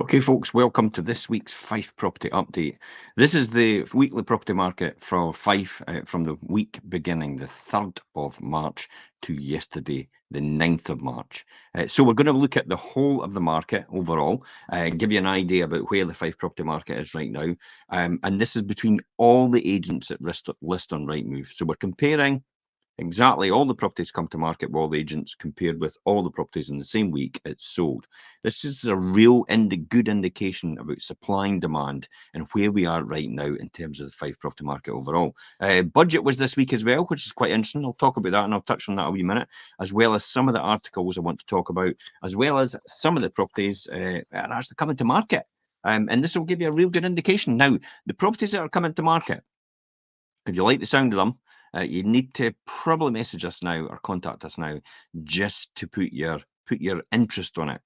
Okay, folks, welcome to this week's Fife Property Update. This is the weekly property market for Fife from the week beginning the 3rd of March to yesterday, the 9th of March. So we're going to look at the whole of the market overall, give you an idea about where the Fife property market is right now. And this is between all the agents that list on Rightmove. So we're comparing exactly all the properties come to market with all the agents compared with all the properties in the same week it's sold. This is a real good indication about supply and demand and where we are right now in terms of the Fife property market overall. Budget was this week as well, which is quite interesting. I'll talk about that and I'll touch on that a wee minute, as well as some of the articles I want to talk about, as well as some of the properties are actually coming to market. And this will give you a real good indication. Now, the properties that are coming to market, if you like the sound of them, you need to probably message us now or contact us now just to put your interest on it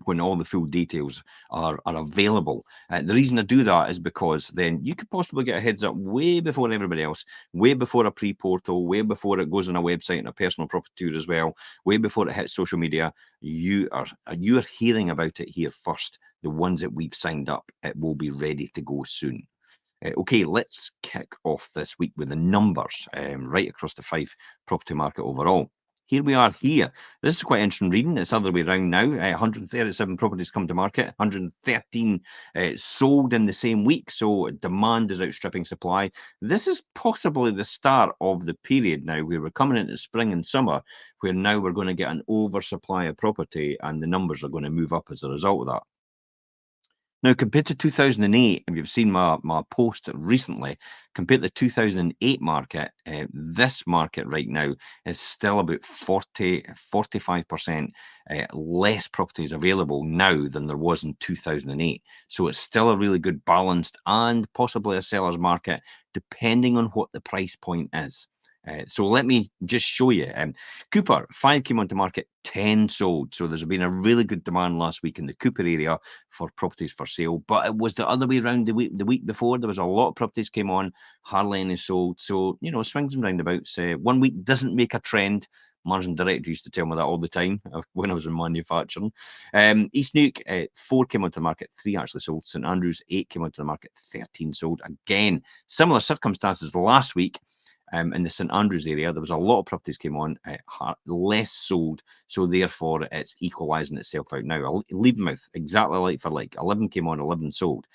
when all the full details are available. The reason I do that is because then you could possibly get a heads up way before everybody else, way before a pre-portal, way before it goes on a website and a personal property tour as well, way before it hits social media. You are hearing about it here first. The ones that we've signed up, it will be ready to go soon. Okay, let's kick off this week with the numbers right across the Fife property market overall. Here we are here. This is quite interesting reading. It's the other way around now. 137 properties come to market, 113 sold in the same week. So demand is outstripping supply. This is possibly the start of the period now where we're coming into spring and summer, where now we're going to get an oversupply of property and the numbers are going to move up as a result of that. Now, compared to 2008, if you've seen my post recently, compared to the 2008 market, this market right now is still about 45% less properties available now than there was in 2008. So it's still a really good balanced and possibly a seller's market, depending on what the price point is. So let me just show you. Cooper, 5 came onto market, 10 sold. So there's been a really good demand last week in the Cooper area for properties for sale, but it was the other way around the week before. There was a lot of properties came on, hardly any sold. So, swings and roundabouts. One week doesn't make a trend. Managing director used to tell me that all the time when I was in manufacturing. East Nuke, 4 came onto the market, 3 actually sold. St Andrews, 8 came onto the market, 13 sold. Again, similar circumstances last week. In the St Andrews area, there was a lot of properties came on, less sold, so therefore it's equalising itself out now. Leavenmouth, exactly like for like, 11 came on, 11 sold.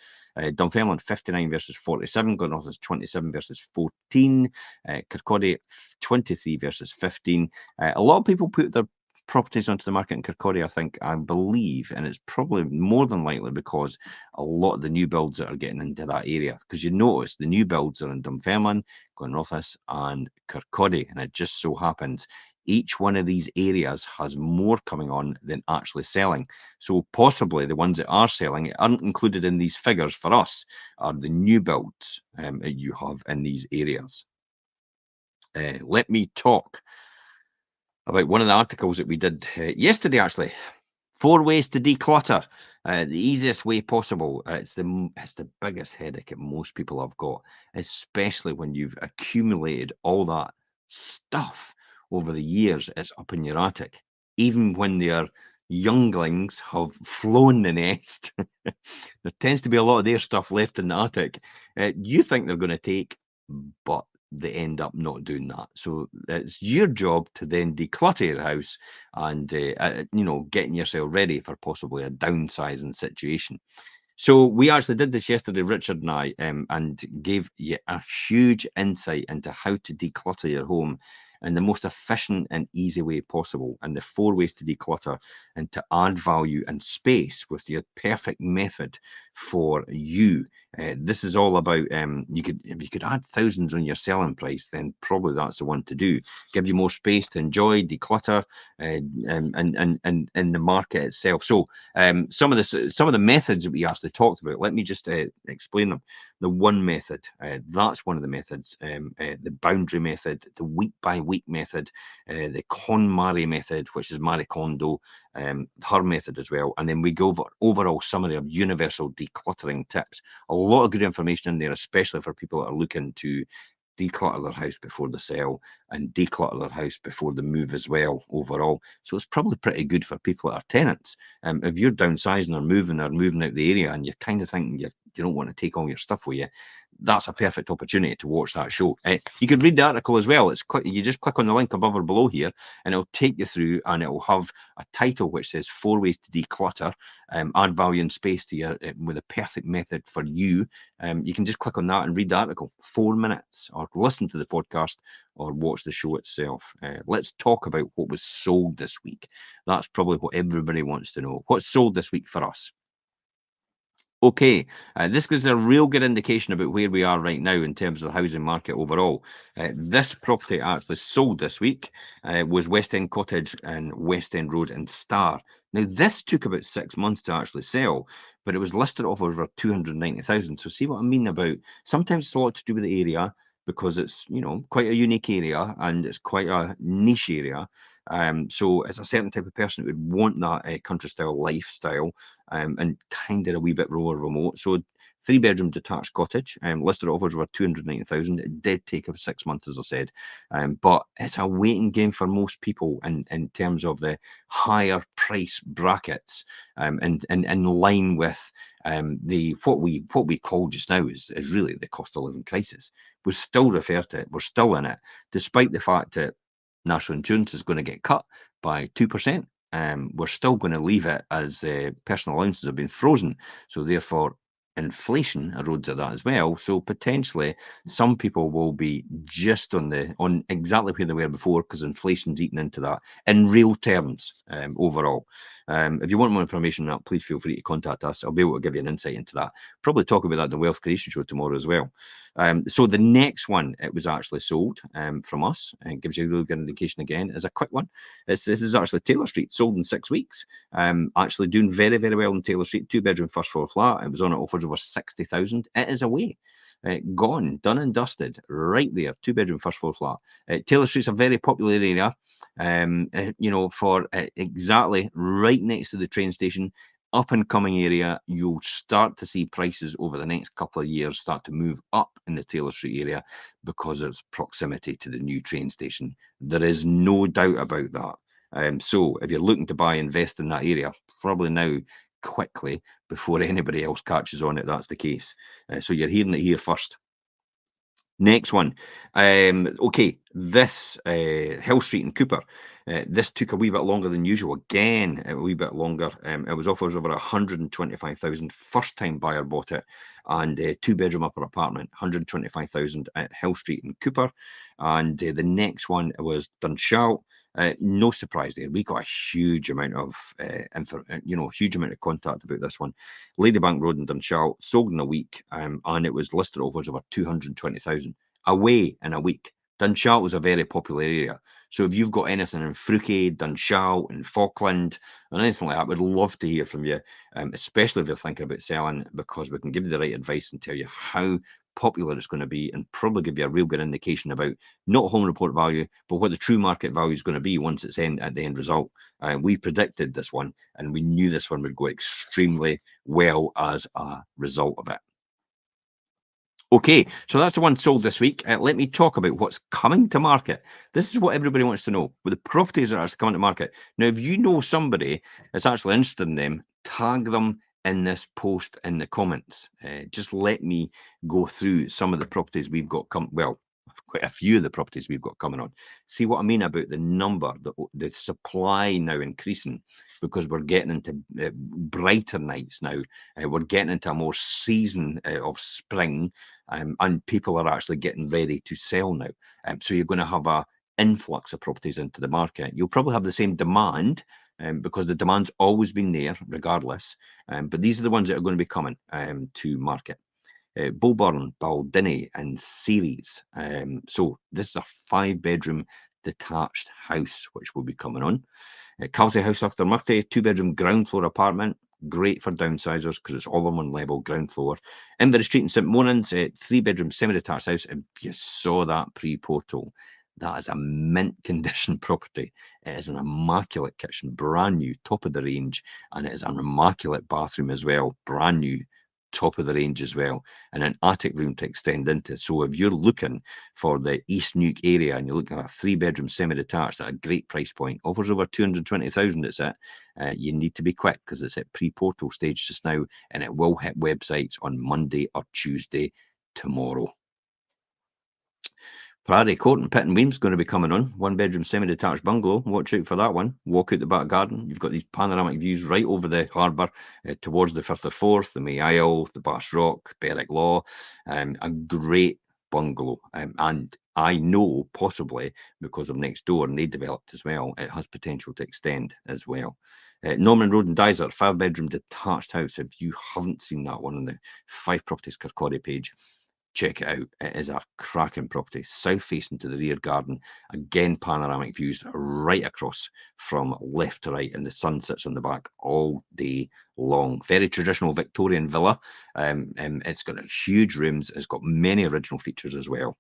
Dunfermline, 59 versus 47. Glenorchy, 27 versus 14. Kirkcaldy, 23 versus 15. A lot of people put their properties onto the market in Kirkcaldy, I believe, and it's probably more than likely because a lot of the new builds that are getting into that area. Because you notice the new builds are in Dunfermline, Glenrothes, and Kirkcaldy, and it just so happens each one of these areas has more coming on than actually selling. So possibly the ones that are selling aren't included in these figures for us are the new builds that you have in these areas. Let me talk about one of the articles that we did yesterday, actually. 4 ways to declutter. The easiest way possible. It's the biggest headache that most people have got, especially when you've accumulated all that stuff over the years. It's up in your attic. Even when their younglings have flown the nest, there tends to be a lot of their stuff left in the attic. You think they're going to take, but they end up not doing that. So it's your job to then declutter your house and getting yourself ready for possibly a downsizing situation. So we actually did this yesterday, Richard and I, and gave you a huge insight into how to declutter your home in the most efficient and easy way possible, and the 4 ways to declutter and to add value and space with your perfect method for you. This is all about if you could add thousands on your selling price, then probably that's the one to do. Give you more space to enjoy, declutter, and the market itself. So some of the methods that we actually talked about. Let me just explain them. The one method, that's one of the methods. The boundary method, the week by week method, the KonMari method, which is Marie Kondo, her method as well. And then we go over overall summary of universal decluttering tips. A lot of good information in there, especially for people that are looking to declutter their house before they sell and declutter their house before they move as well overall. So it's probably pretty good for people that are tenants. If you're downsizing or moving out the area and you're kind of thinking you don't want to take all your stuff with you, that's a perfect opportunity to watch that show. You can read the article as well. You just click on the link above or below here, and it'll take you through, and it'll have a title which says 4 ways to declutter, add value and space to your with a perfect method for you. You can just click on that and read the article. 4 minutes, or listen to the podcast, or watch the show itself. Let's talk about what was sold this week. That's probably what everybody wants to know. What's sold this week for us? Okay, this gives a real good indication about where we are right now in terms of the housing market overall. This property actually sold this week was West End Cottage and West End Road and Star. Now, this took about 6 months to actually sell, but it was listed off over 290,000. So see what I mean about sometimes it's a lot to do with the area because it's, quite a unique area and it's quite a niche area. So it's a certain type of person who would want that country style lifestyle and kind of a wee bit more remote. So 3-bedroom detached cottage, listed at offers over 290,000. It did take about 6 months, as I said, but it's a waiting game for most people in terms of the higher price brackets, and in line with the what we call just now is really the cost of living crisis. We still refer to it. We're still in it, despite the fact that national insurance is going to get cut by 2%. We're still going to leave it as personal allowances have been frozen. So therefore, inflation erodes at that as well. So potentially, some people will be just on exactly where they were before because inflation's eaten into that in real terms overall. If you want more information on that, please feel free to contact us. I'll be able to give you an insight into that. Probably talk about that in the Wealth Creation Show tomorrow as well. So the next one, it was actually sold from us, and gives you a really good indication again, is a quick one. This is actually Taylor Street, sold in 6 weeks. Actually doing very, very well in Taylor Street, 2-bedroom first floor flat. It was on at offers over 60,000. It is away. Gone, done and dusted, right there. 2-bedroom first floor flat. Taylor Street's a very popular area, for exactly right next to the train station. Up and coming area, you'll start to see prices over the next couple of years start to move up in the Taylor Street area because of its proximity to the new train station. There is no doubt about that. So if you're looking to buy, invest in that area, probably now quickly before anybody else catches on it, that's the case. So you're hearing it here first. Next one. Okay, this Hill Street in Cooper. This took a wee bit longer than usual. Again, a wee bit longer. It was offers over 125,000. First time buyer bought it, and 2-bedroom upper apartment, 125,000 at Hill Street in Cooper. And the next one was Dunshall. No surprise there. We got a huge amount of huge amount of contact about this one. Ladybank Road in Dunshall sold in a week, and it was listed offers over 220,000 away in a week. Dunshall was a very popular area. So if you've got anything in Fruquet, Dunshall, and Falkland, or anything like that, we'd love to hear from you, especially if you're thinking about selling, because we can give you the right advice and tell you how popular it's going to be and probably give you a real good indication about not home report value, but what the true market value is going to be once it's at the end result. We predicted this one, and we knew this one would go extremely well as a result of it. Okay, so that's the one sold this week. Let me talk about what's coming to market. This is what everybody wants to know. With the properties that are actually coming to market. Now, if you know somebody that's actually interested in them, tag them in this post in the comments. Just let me go through some of the properties we've got quite a few of the properties we've got coming on. See what I mean about the number, the supply now increasing because we're getting into brighter nights now. We're getting into a more season of spring, and people are actually getting ready to sell now. So you're going to have a influx of properties into the market. You'll probably have the same demand because the demand's always been there regardless. But these are the ones that are going to be coming to market. Bulburn, Baldinny and Ceres. So this is a 5-bedroom detached house which will be coming on. Kelsey House after Murphy, 2-bedroom ground floor apartment. Great for downsizers because it's all on one level, ground floor. Invery Street in St Monans, 3-bedroom semi-detached house. If you saw that pre-portal, that is a mint condition property. It is an immaculate kitchen, brand new, top of the range, and it is an immaculate bathroom as well, brand new, top of the range as well, and an attic room to extend into. So if you're looking for the East Nuke area and you're looking at a 3-bedroom semi-detached at a great price point, offers over 220,000, it's it. You need to be quick because it's at pre-portal stage just now, and it will hit websites on Monday or Tuesday tomorrow. Priory Court in Pitt and Weems going to be coming on. 1-bedroom semi-detached bungalow. Watch out for that one. Walk out the back garden. You've got these panoramic views right over the harbour towards the Firth of Forth, the May Isle, the Bass Rock, Berwick Law. A great bungalow. And I know, possibly, because of next door and they developed as well, it has potential to extend as well. Norman Road in Dysart, 5-bedroom detached house. If you haven't seen that one on the Fife Properties Kirkcaldy page, check it out. It is a cracking property, south facing to the rear garden. Again, panoramic views right across from left to right, and the sun sits on the back all day long. Very traditional Victorian villa. It's got huge rooms. It's got many original features as well.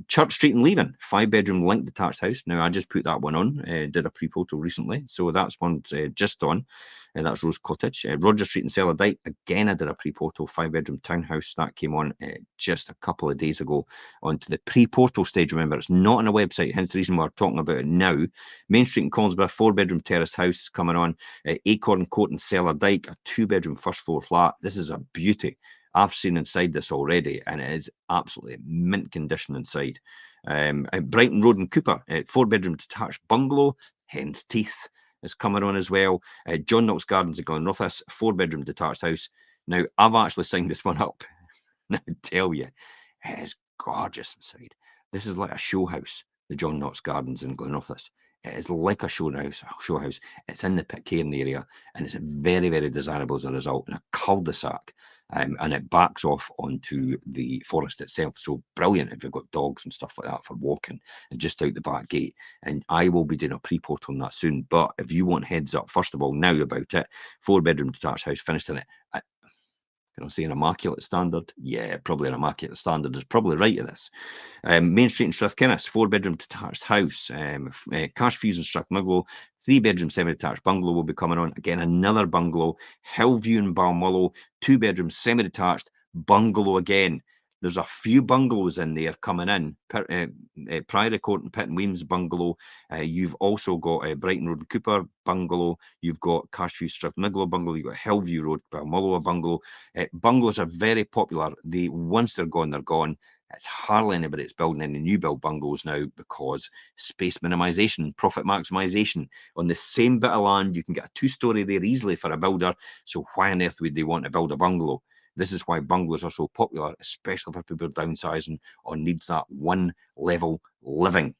Church Street in Leaving, 5-bedroom linked detached house. Now, I just put that one on, did a pre-portal recently, so that's one just on. That's Rose Cottage. Roger Street in Cellardyke, again, I did a pre-portal 5-bedroom townhouse. That came on just a couple of days ago onto the pre-portal stage. Remember, it's not on a website, hence the reason we're talking about it now. Main Street in Collinsborough, 4-bedroom terraced house is coming on. Acorn Court in Cellardyke, a 2-bedroom first floor flat. This is a beauty. I've seen inside this already, and it is absolutely mint condition inside. At Brighton Road in Cooper, 4-bedroom detached bungalow, Hen's Teeth is coming on as well. John Knox Gardens in Glenrothes, 4-bedroom detached house. Now, I've actually signed this one up, and I tell you, it is gorgeous inside. This is like a show house, the John Knox Gardens in Glenrothes. It is like a show house. It's in the Pitcairn area, and it's very, very desirable as a result, in a cul-de-sac. And it backs off onto the forest itself. So brilliant if you've got dogs and stuff like that for walking, and just out the back gate. And I will be doing a pre-portal on that soon. But if you want heads up, first of all, now about it, 4-bedroom detached house finished in it. Can I say an immaculate standard? Yeah, probably an immaculate standard is probably right at this. Main Street in Strathkinnis, 4-bedroom detached house. Cash Fuse in Strathmiglo, 3-bedroom semi-detached bungalow will be coming on. Again, another bungalow. Hillview in Balmullo, 2-bedroom semi-detached bungalow again. There's a few bungalows in there coming in. Priory Court and Pitt and Weems bungalow. You've also got Brighton Road and Cooper bungalow. You've got Cashview Strathmiglo bungalow. You've got Hillview Road, Balmullo bungalow. Bungalows are very popular. Once they're gone. It's hardly anybody that's building any new build bungalows now, because space minimization, profit maximization. On the same bit of land, you can get a 2-story there easily for a builder. So why on earth would they want to build a bungalow? This is why bungalows are so popular, especially for people downsizing or needs that one level living.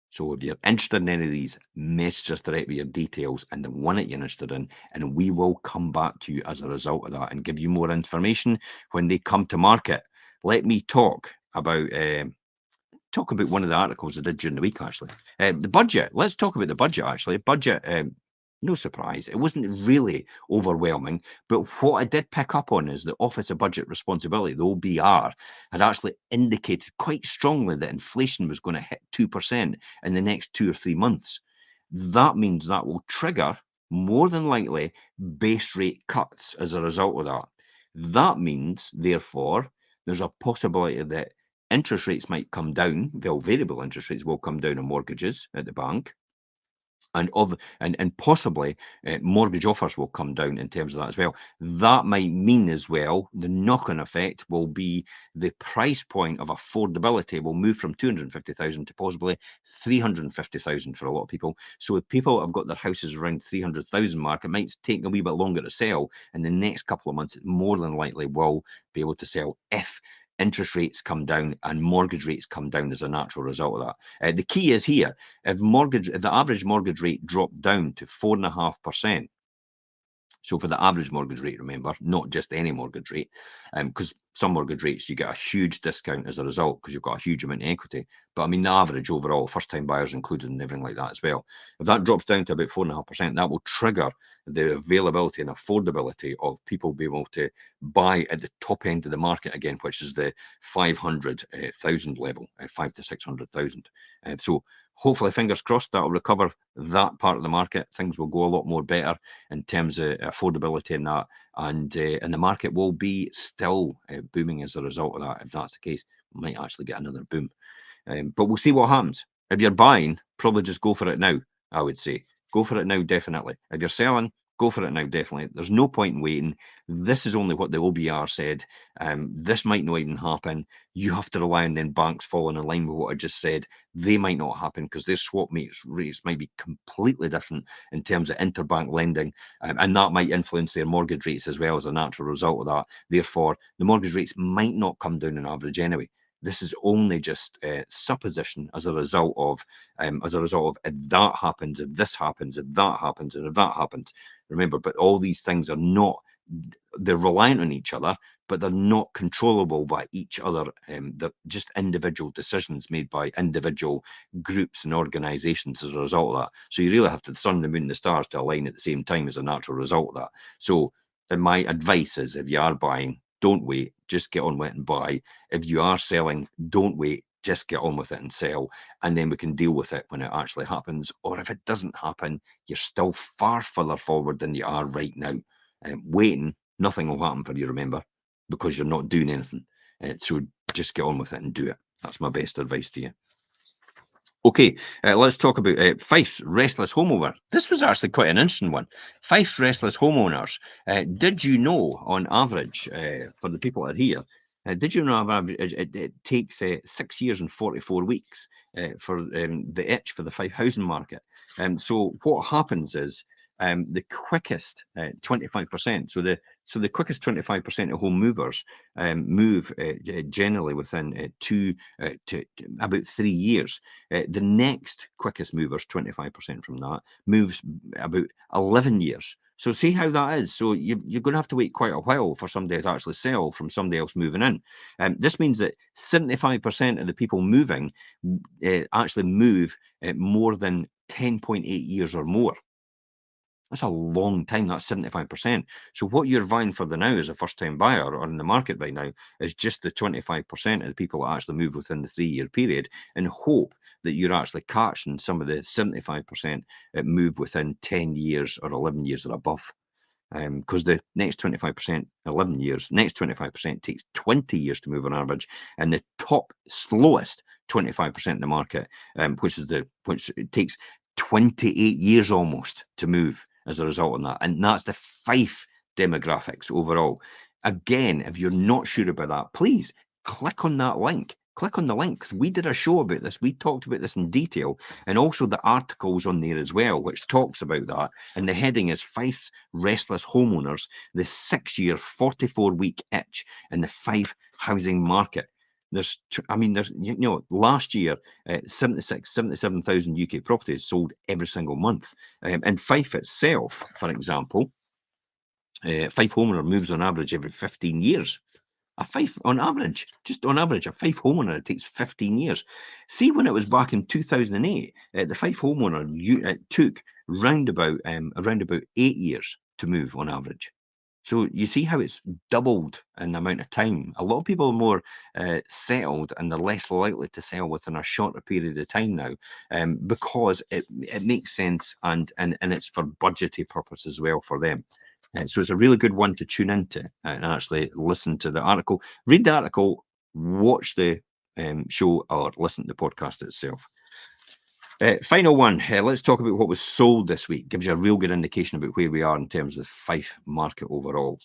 So if you're interested in any of these, message us direct with your details and the one that you're interested in, and we will come back to you as a result of that and give you more information when they come to market. Let me talk about one of the articles I did during the week, actually. The budget. Let's talk about the budget, actually. Budget, no surprise. It wasn't really overwhelming, but what I did pick up on is the Office of Budget Responsibility, the OBR, had actually indicated quite strongly that inflation was going to hit 2% in the next 2 or 3 months. That means that will trigger, more than likely, base rate cuts as a result of that. That means, therefore, there's a possibility that interest rates might come down. Well, variable interest rates will come down on mortgages at the bank, and possibly mortgage offers will come down in terms of that as well. That might mean as well, the knock-on effect will be the price point of affordability will move from 250,000 to possibly 350,000 for a lot of people. So if people have got their houses around 300,000 mark, it might take a wee bit longer to sell. In the next couple of months, it more than likely will be able to sell if interest rates come down and mortgage rates come down as a natural result of that. The key is here, if the average mortgage rate dropped down to 4.5%, so for the average mortgage rate, remember, not just any mortgage rate, because some mortgage rates you get a huge discount as a result because you've got a huge amount of equity. But I mean, the average overall, first-time buyers included and everything like that as well. If that drops down to about 4.5%, that will trigger the availability and affordability of people being able to buy at the top end of the market again, which is the 500,000 level, 5 to 600,000. So hopefully, fingers crossed, that will recover that part of the market. Things will go a lot more better in terms of affordability and that, and the market will be still booming as a result of that. If that's the case, we might actually get another boom. But we'll see what happens. If you're buying, probably just go for it now, I would say. Go for it now, definitely. If you're selling, go for it now, definitely. There's no point in waiting. This is only what the OBR said. This might not even happen. You have to rely on then banks falling in line with what I just said. They might not happen because their swap rates might be completely different in terms of interbank lending, and that might influence their mortgage rates as well as a natural result of that. Therefore, the mortgage rates might not come down on average anyway. This is only just supposition as a result of if that happens, if this happens, if that happens, and if that happens. Remember, but all these things are not, they're reliant on each other, but they're not controllable by each other. They're just individual decisions made by individual groups and organizations as a result of that. So you really have to the sun, the moon, and the stars to align at the same time as a natural result of that. So my advice is, if you are buying, don't wait, just get on with it and buy. If you are selling, don't wait, just get on with it and sell, and then we can deal with it when it actually happens. Or if it doesn't happen, you're still far further forward than you are right now. Waiting, nothing will happen for you, remember, because you're not doing anything. So just get on with it and do it. That's my best advice to you. Okay, let's talk about Fife's restless homeowner. This was actually quite an interesting one. Fife's restless homeowners. Did you know, on average, for the people that are here, did you know on average it takes 6 years and 44 weeks for the itch for the Fife housing market? So what happens is the quickest 25%. So the quickest 25% of home movers move generally within to about 3 years. The next quickest movers, 25% from that, moves about 11 years. So see how that is. So you're going to have to wait quite a while for somebody to actually sell from somebody else moving in. This means that 75% of the people moving actually move more than 10.8 years or more. That's a long time. That's 75%. So what you're vying for the now as a first-time buyer or in the market right now is just the 25% of the people that actually move within the 3-year period, and hope that you're actually catching some of the 75% that move within 10 years or 11 years or above. Because the next 25%, 11 years, next 25% takes 20 years to move on average, and the top slowest 25% in the market, which it takes 28 years almost to move as a result of that. And that's the Fife demographics overall. Again, if you're not sure about that, please click on that link. Click on the link, because we did a show about this. We talked about this in detail, and also the articles on there as well, which talks about that. And the heading is Fife's restless homeowners, the 6-year, 44-week itch in the Fife housing market. There's, last year, 77,000 UK properties sold every single month. And Fife itself, for example, Fife homeowner moves on average every 15 years. A Fife, on average, just on average, a Fife homeowner, it takes 15 years. See, when it was back in 2008, the Fife homeowner took around about 8 years to move on average. So you see how it's doubled in the amount of time. A lot of people are more settled, and they're less likely to sell within a shorter period of time now, because it makes sense, and it's for budgetary purpose as well for them. So it's a really good one to tune into and actually listen to the article. Read the article, watch the show, or listen to the podcast itself. Final one. Let's talk about what was sold this week. Gives you a real good indication about where we are in terms of Fife market overall.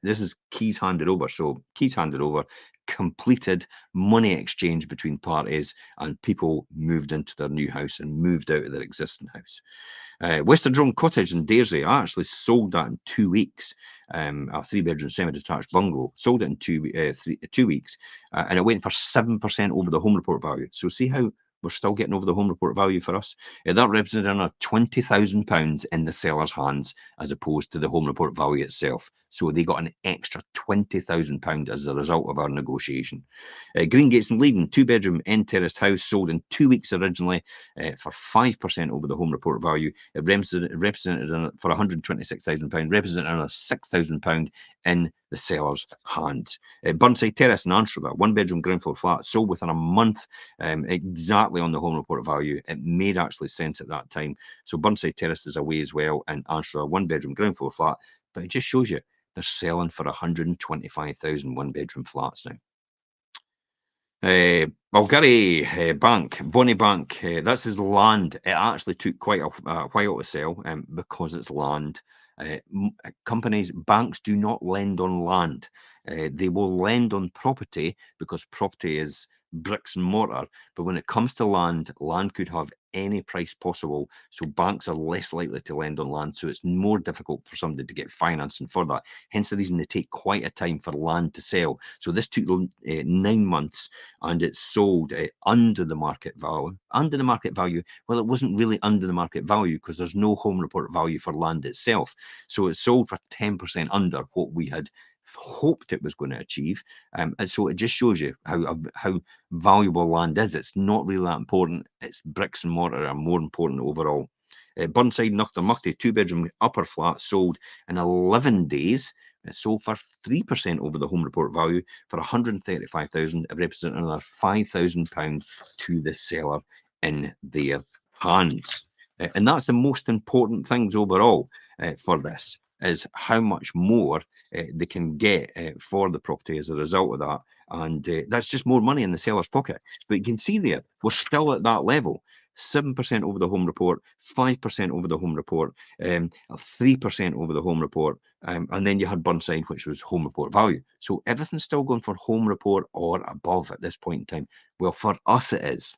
This is keys handed over. So keys handed over, completed, money exchange between parties, and people moved into their new house and moved out of their existing house. Westerdrome Cottage in Daresy, I actually sold that in 2 weeks. A 3-bedroom semi-detached bungalow. Sold it in 2 weeks, and it went for 7% over the home report value. So see how we're still getting over the home report value for us. That represented another £20,000 in the seller's hands, as opposed to the home report value itself. So they got an extra £20,000 as a result of our negotiation. Greengates and Leiden, two-bedroom end terraced house, sold in 2 weeks originally for 5% over the home report value. It represented for £126,000, representing another £6,000 in the seller's hands. Burnside Terrace in Anstruther, one-bedroom ground floor flat, sold within a month, exactly on the home report value. It made actually sense at that time. So Burnside Terrace is away as well, and Anstruther, one-bedroom ground floor flat. But it just shows you they're selling for 125,000 one-bedroom flats now. Bulgari Bank, Bonnie Bank, that's his land. It actually took quite a while to sell because it's land. Companies, banks do not lend on land. They will lend on property because property is bricks and mortar. But when it comes to land, land could have any price possible. So banks are less likely to lend on land. So it's more difficult for somebody to get financing for that. Hence the reason they take quite a time for land to sell. So this took 9 months, and it sold under the market value. Under the market value, well, it wasn't really under the market value because there's no home report value for land itself. So it sold for 10% under what we had hoped it was going to achieve. And so it just shows you how valuable land is. It's not really that important. It's bricks and mortar are more important overall. Burnside Knocktermuckty, two-bedroom upper flat, sold in 11 days. It sold for 3% over the home report value for 135,000, representing another £5,000 to the seller in their hands. And that's the most important things overall for this, is how much more they can get for the property as a result of that. And that's just more money in the seller's pocket. But you can see there, we're still at that level. 7% over the home report, 5% over the home report, 3% over the home report, and then you had Burnside, which was home report value. So everything's still going for home report or above at this point in time. Well, for us it is.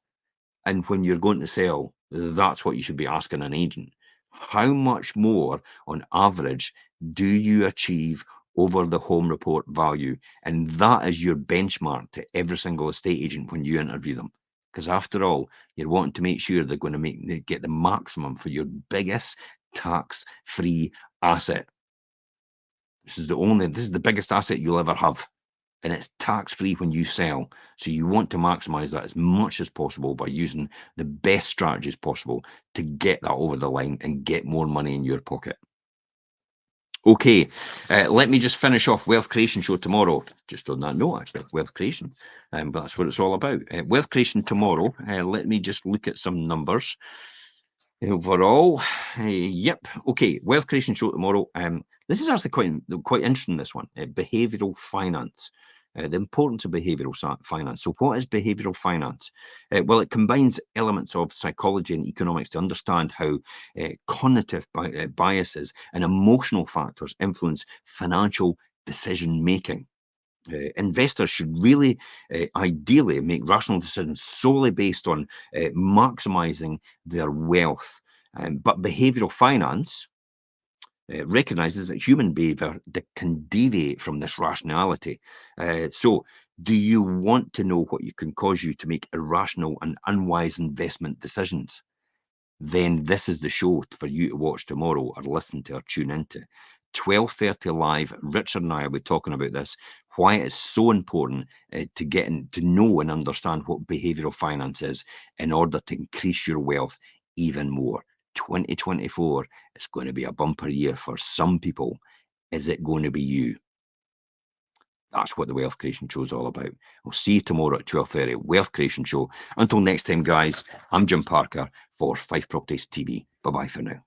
And when you're going to sell, that's what you should be asking an agent. How much more on average do you achieve over the home report value? And that is your benchmark to every single estate agent when you interview them. Because after all, you're wanting to make sure they're going to get the maximum for your biggest tax-free asset. This is the biggest asset you'll ever have. And it's tax-free when you sell. So you want to maximize that as much as possible by using the best strategies possible to get that over the line and get more money in your pocket. Okay, let me just finish off Wealth Creation Show tomorrow. Just on that note, actually, wealth creation. But that's what it's all about. Wealth creation tomorrow. Let me just look at some numbers. Overall, yep. Okay, Wealth Creation Show tomorrow. This is actually quite interesting, this one. Behavioural finance. The importance of behavioural finance. So what is behavioural finance? Well, it combines elements of psychology and economics to understand how cognitive biases and emotional factors influence financial decision making. Investors should really, ideally, make rational decisions solely based on maximizing their wealth. But behavioral finance recognizes that human behavior can deviate from this rationality. So, do you want to know what can cause you to make irrational and unwise investment decisions? Then this is the show for you to watch tomorrow or listen to or tune into. 12:30 live. Richard and I will be talking about this, why it's so important to to know and understand what behavioral finance is in order to increase your wealth even more. 2024 is going to be a bumper year for some people. Is it going to be you? That's what the Wealth Creation Show is all about. We'll see you tomorrow at 12:30. Wealth Creation Show. Until next time, guys, I'm Jim Parker for Fife Properties TV. Bye-bye for now.